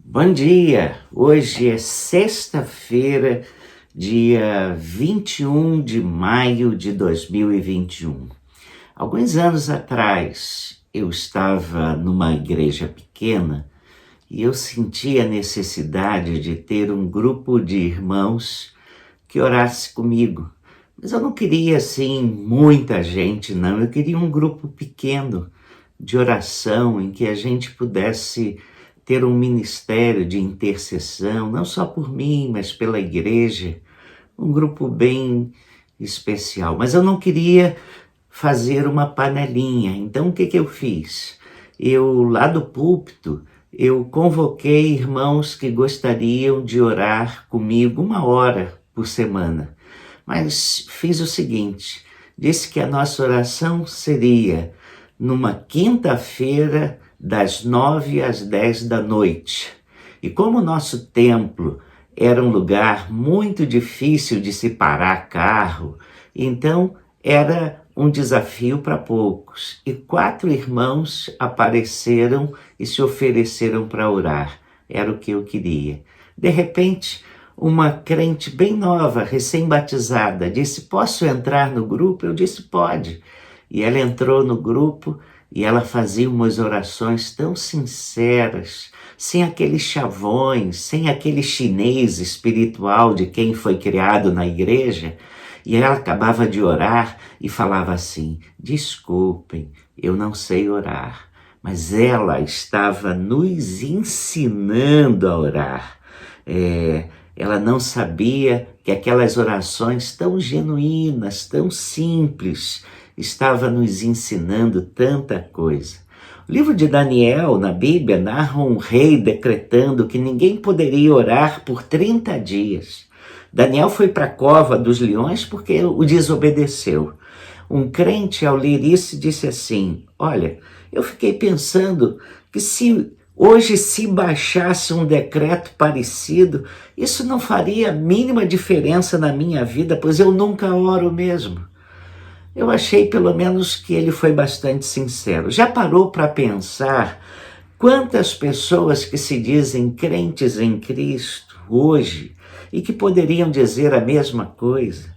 Bom dia! Hoje é sexta-feira, dia 21 de maio de 2021. Alguns anos atrás, eu estava numa igreja pequena e eu senti a necessidade de ter um grupo de irmãos que orasse comigo. Mas eu não queria, assim, muita gente, não. Eu queria um grupo pequeno de oração em que a gente pudesse ter um ministério de intercessão, não só por mim, mas pela igreja, um grupo bem especial. Mas eu não queria fazer uma panelinha, então o que eu fiz? Lá do púlpito, eu convoquei irmãos que gostariam de orar comigo 1 hora por semana. Mas fiz o seguinte, disse que a nossa oração seria numa quinta-feira, das 9 às 10 da noite. E como o nosso templo era um lugar muito difícil de se parar carro, então era um desafio para poucos. E 4 irmãos apareceram e se ofereceram para orar. Era o que eu queria. De repente, uma crente bem nova, recém-batizada, disse: "Posso entrar no grupo?" Eu disse: "Pode." E ela entrou no grupo e ela fazia umas orações tão sinceras, sem aqueles chavões, sem aquele chinês espiritual de quem foi criado na igreja. E ela acabava de orar e falava assim: "Desculpem, eu não sei orar." Mas ela estava nos ensinando a orar. Ela não sabia que aquelas orações tão genuínas, tão simples, estava nos ensinando tanta coisa. O livro de Daniel, na Bíblia, narra um rei decretando que ninguém poderia orar por 30 dias. Daniel foi para a cova dos leões porque o desobedeceu. Um crente, ao ler isso, disse assim: "Olha, eu fiquei pensando que se baixasse um decreto parecido, isso não faria a mínima diferença na minha vida, pois eu nunca oro mesmo." Eu achei pelo menos que ele foi bastante sincero. Já parou para pensar quantas pessoas que se dizem crentes em Cristo hoje e que poderiam dizer a mesma coisa?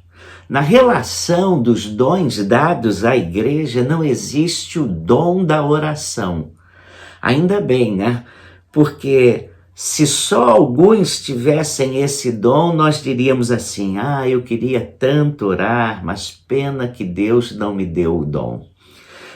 Na relação dos dons dados à igreja não existe o dom da oração. Ainda bem, né? Porque se só alguns tivessem esse dom, nós diríamos assim: eu queria tanto orar, mas pena que Deus não me deu o dom.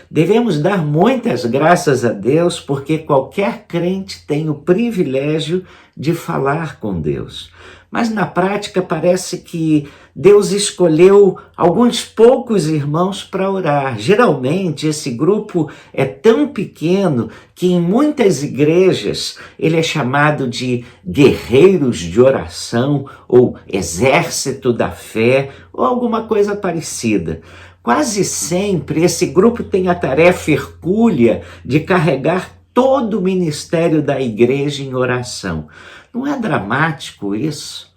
Devemos dar muitas graças a Deus, porque qualquer crente tem o privilégio de falar com Deus. Mas na prática parece que Deus escolheu alguns poucos irmãos para orar. Geralmente esse grupo é tão pequeno que em muitas igrejas ele é chamado de guerreiros de oração ou exército da fé ou alguma coisa parecida. Quase sempre esse grupo tem a tarefa hercúlea de carregar todo o ministério da igreja em oração. Não é dramático isso?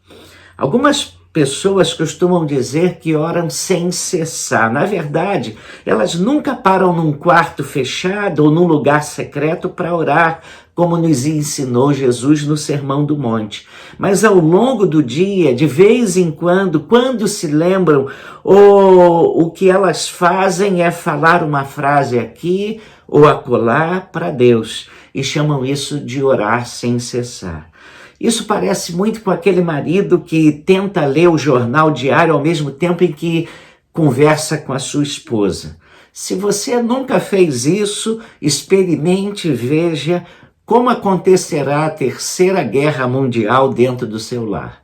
Algumas pessoas costumam dizer que oram sem cessar. Na verdade, elas nunca param num quarto fechado ou num lugar secreto para orar, como nos ensinou Jesus no Sermão do Monte. Mas ao longo do dia, de vez em quando se lembram, o que elas fazem é falar uma frase aqui ou acolá para Deus, e chamam isso de orar sem cessar. Isso parece muito com aquele marido que tenta ler o jornal diário ao mesmo tempo em que conversa com a sua esposa. Se você nunca fez isso, experimente e veja como acontecerá a Terceira Guerra Mundial dentro do seu lar.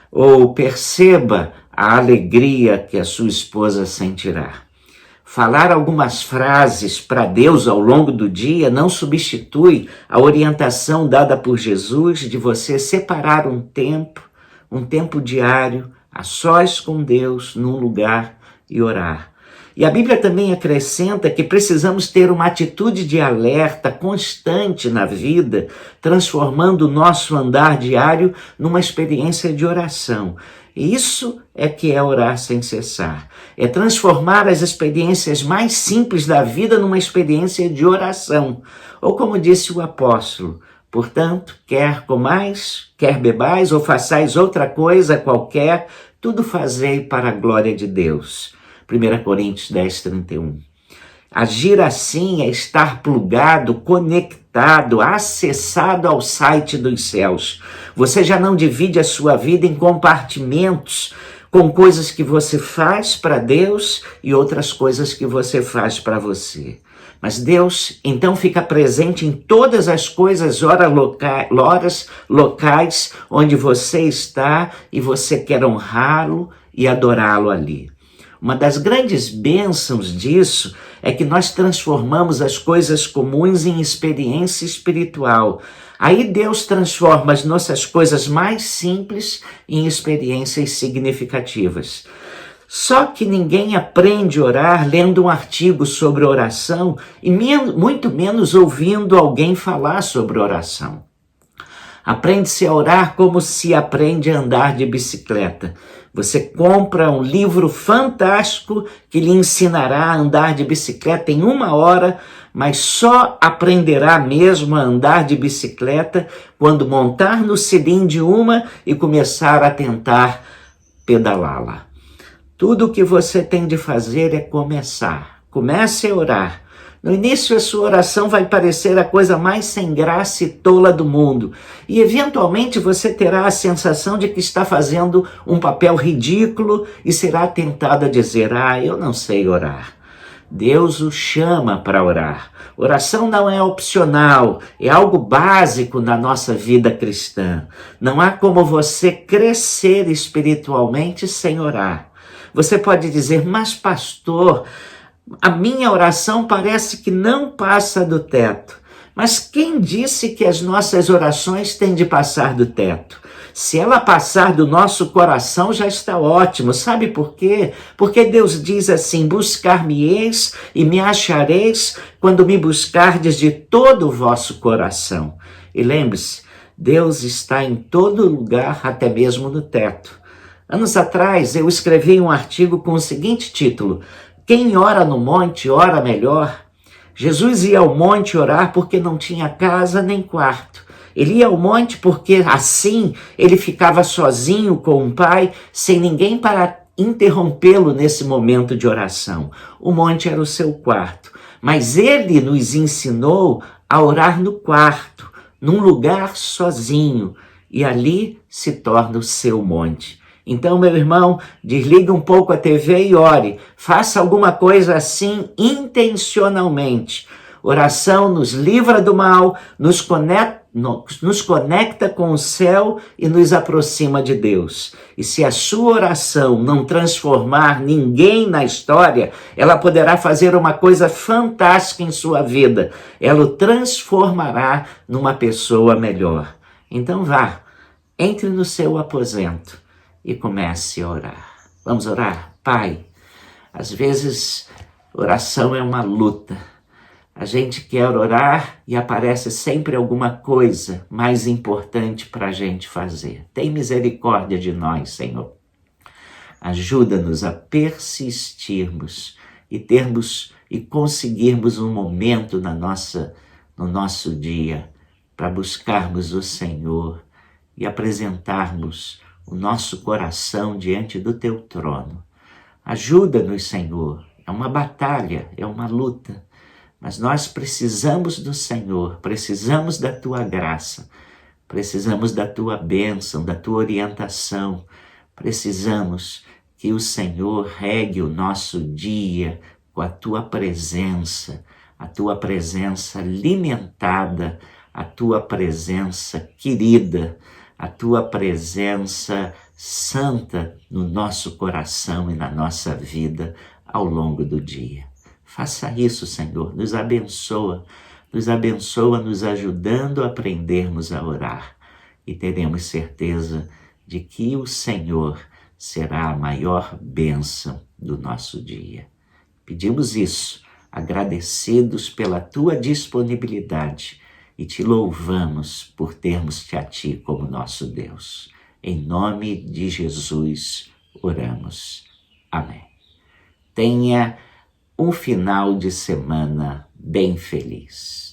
Ou perceba a alegria que a sua esposa sentirá. Falar algumas frases para Deus ao longo do dia não substitui a orientação dada por Jesus de você separar um tempo diário, a sós com Deus, num lugar e orar. E a Bíblia também acrescenta que precisamos ter uma atitude de alerta constante na vida, transformando o nosso andar diário numa experiência de oração. Isso é que é orar sem cessar. É transformar as experiências mais simples da vida numa experiência de oração. Ou como disse o apóstolo, Portanto, quer comais, quer bebais ou façais outra coisa qualquer, tudo fazei para a glória de Deus. 1 Coríntios 10:31. Agir assim é estar plugado, conectado, acessado ao site dos céus. Você já não divide a sua vida em compartimentos, com coisas que você faz para Deus e outras coisas que você faz para você. Mas Deus, então, fica presente em todas as coisas, horas locais onde você está e você quer honrá-lo e adorá-lo ali. Uma das grandes bênçãos disso é que nós transformamos as coisas comuns em experiência espiritual. Aí Deus transforma as nossas coisas mais simples em experiências significativas. Só que ninguém aprende a orar lendo um artigo sobre oração e muito menos ouvindo alguém falar sobre oração. Aprende-se a orar como se aprende a andar de bicicleta. Você compra um livro fantástico que lhe ensinará a andar de bicicleta em 1 hora, mas só aprenderá mesmo a andar de bicicleta quando montar no selim de uma e começar a tentar pedalá-la. Tudo o que você tem de fazer é começar. Comece a orar. No início, a sua oração vai parecer a coisa mais sem graça e tola do mundo. E, eventualmente, você terá a sensação de que está fazendo um papel ridículo e será tentado a dizer, eu não sei orar. Deus o chama para orar. Oração não é opcional, é algo básico na nossa vida cristã. Não há como você crescer espiritualmente sem orar. Você pode dizer, mas pastor, a minha oração parece que não passa do teto. Mas quem disse que as nossas orações têm de passar do teto? Se ela passar do nosso coração, já está ótimo. Sabe por quê? Porque Deus diz assim, buscar-me-eis e me achareis quando me buscardes de todo o vosso coração. E lembre-se, Deus está em todo lugar, até mesmo no teto. Anos atrás, eu escrevi um artigo com o seguinte título, Quem ora no monte, ora melhor. Jesus ia ao monte orar porque não tinha casa nem quarto. Ele ia ao monte porque assim ele ficava sozinho com o Pai, sem ninguém para interrompê-lo nesse momento de oração. O monte era o seu quarto, mas ele nos ensinou a orar no quarto, num lugar sozinho, e ali se torna o seu monte. Então, meu irmão, desligue um pouco a TV e ore. Faça alguma coisa assim intencionalmente. Oração nos livra do mal, nos conecta com o céu e nos aproxima de Deus. E se a sua oração não transformar ninguém na história, ela poderá fazer uma coisa fantástica em sua vida. Ela o transformará numa pessoa melhor. Então vá, entre no seu aposento e comece a orar. Vamos orar? Pai, às vezes oração é uma luta. A gente quer orar e aparece sempre alguma coisa mais importante para a gente fazer. Tem misericórdia de nós, Senhor. Ajuda-nos a persistirmos e conseguirmos um momento no nosso dia para buscarmos o Senhor e apresentarmos o nosso coração diante do teu trono. Ajuda-nos, Senhor. É uma batalha, é uma luta. Mas nós precisamos do Senhor, precisamos da tua graça, precisamos da tua bênção, da tua orientação. Precisamos que o Senhor regue o nosso dia com a tua presença alimentada, a tua presença querida, a tua presença santa no nosso coração e na nossa vida ao longo do dia. Faça isso, Senhor, nos abençoa nos ajudando a aprendermos a orar e teremos certeza de que o Senhor será a maior bênção do nosso dia. Pedimos isso, agradecidos pela tua disponibilidade e te louvamos por termos-te a ti como nosso Deus. Em nome de Jesus, oramos. Amém. Tenha um final de semana bem feliz.